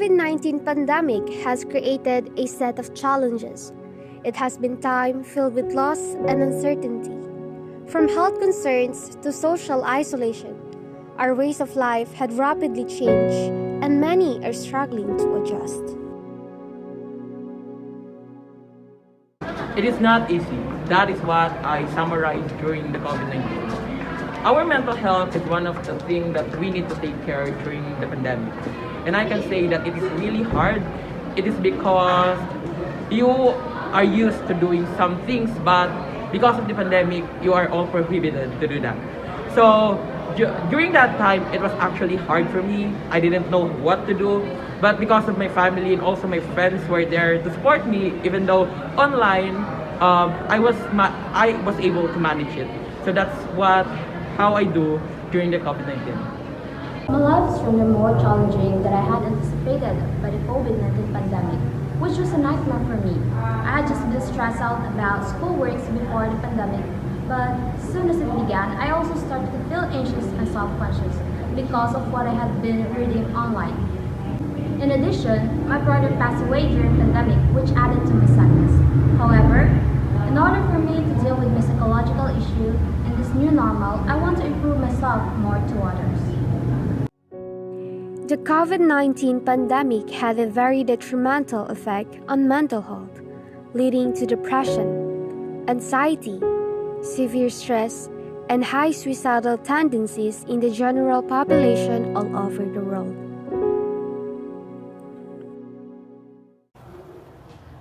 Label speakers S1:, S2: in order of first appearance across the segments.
S1: COVID-19 pandemic has created a set of challenges. It has been time filled with loss and uncertainty. From health concerns to social isolation, our ways of life had rapidly changed, and many are struggling to adjust.
S2: It is not easy. That is what I summarized during the COVID-19. Our mental health is one of the things that we need to take care during the pandemic. And I can say that it is really hard. It is because you are used to doing some things, but because of the pandemic, you are all prohibited to do that. So during that time, it was actually hard for me. I didn't know what to do. But because of my family and also my friends were there to support me, even though online, I was able to manage it. So that's how I do during the COVID-19.
S3: My life is really more challenging than I had anticipated by the COVID-19 pandemic, which was a nightmare for me. I had just been stressed out about schoolworks before the pandemic, but as soon as it began, I also started to feel anxious and self-conscious because of what I had been reading online. In addition, my brother passed away during the pandemic, which added to my sadness. However, in order for me to deal with my psychological issue in this new normal, I want to improve myself more to others.
S1: The COVID-19 pandemic had a very detrimental effect on mental health, leading to depression, anxiety, severe stress, and high suicidal tendencies in the general population all over the world.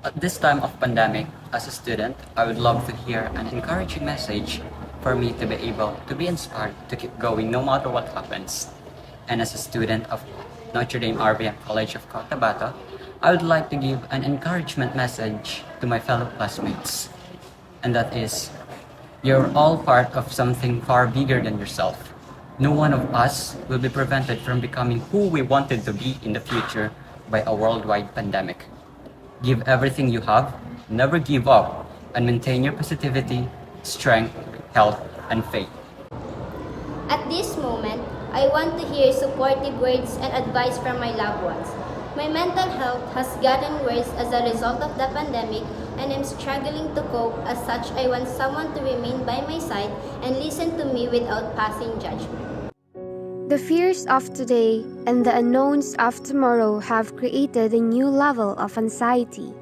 S4: At this time of pandemic, as a student, I would love to hear an encouraging message for me to be able to be inspired to keep going no matter what happens. And as a student of Notre Dame RBM College of Cotabato, I would like to give an encouragement message to my fellow classmates. And that is, you're all part of something far bigger than yourself. No one of us will be prevented from becoming who we wanted to be in the future by a worldwide pandemic. Give everything you have, never give up, and maintain your positivity, strength, health, and faith.
S5: At this moment, I want to hear supportive words and advice from my loved ones. My mental health has gotten worse as a result of the pandemic, and I'm struggling to cope. As such, I want someone to remain by my side and listen to me without passing judgment.
S1: The fears of today and the unknowns of tomorrow have created a new level of anxiety,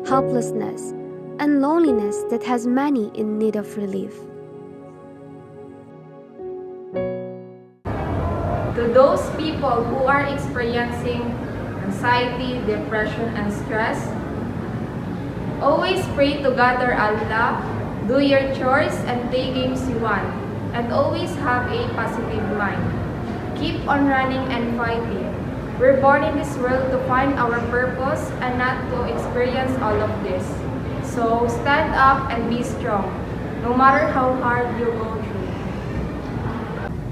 S1: helplessness, and loneliness that has many in need of relief.
S6: To those people who are experiencing anxiety, depression, and stress, always pray to God or Allah, do your chores and play games you want, and always have a positive mind. Keep on running and fighting. We're born in this world to find our purpose and not to experience all of this. So stand up and be strong, no matter how hard you go through.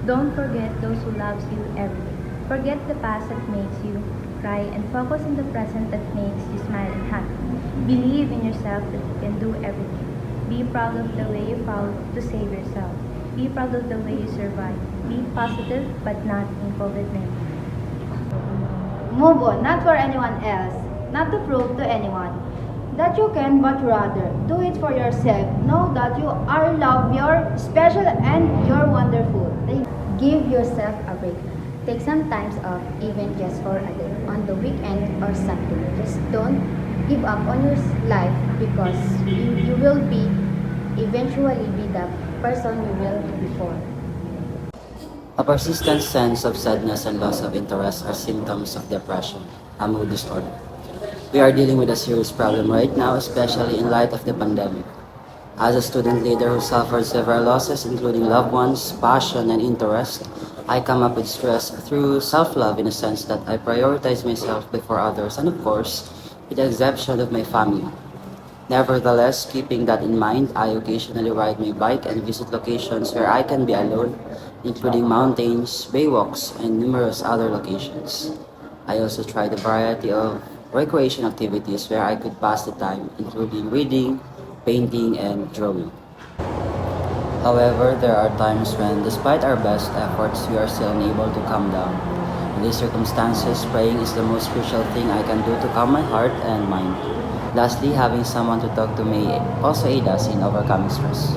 S7: Don't forget those who loves you every day. Forget the past that makes you cry and focus on the present that makes you smile and happy. Believe in yourself that you can do everything. Be proud of the way you fought to save yourself. Be proud of the way you survived. Be positive, but not in COVID-19.
S8: Move on, not for anyone else, not to prove to anyone that you can, but rather do it for yourself. Know that you are loved, you're special, and you're wonderful.
S3: Give yourself a break. Take some time off, even just for a day, on the weekend or something. Just don't give up on your life, because you will eventually be the person you will be before.
S4: A persistent sense of sadness and loss of interest are symptoms of depression, a mood disorder. We are dealing with a serious problem right now, especially in light of the pandemic. As a student leader who suffered several losses, including loved ones, passion, and interest, I come up with stress through self-love in a sense that I prioritize myself before others and, of course, with the exception of my family. Nevertheless, keeping that in mind, I occasionally ride my bike and visit locations where I can be alone, including mountains, baywalks, and numerous other locations. I also tried a variety of recreation activities where I could pass the time, including reading, painting, and drawing. However, there are times when, despite our best efforts, we are still unable to calm down. In these circumstances, praying is the most crucial thing I can do to calm my heart and mind. Lastly, having someone to talk to may also aid us in overcoming stress.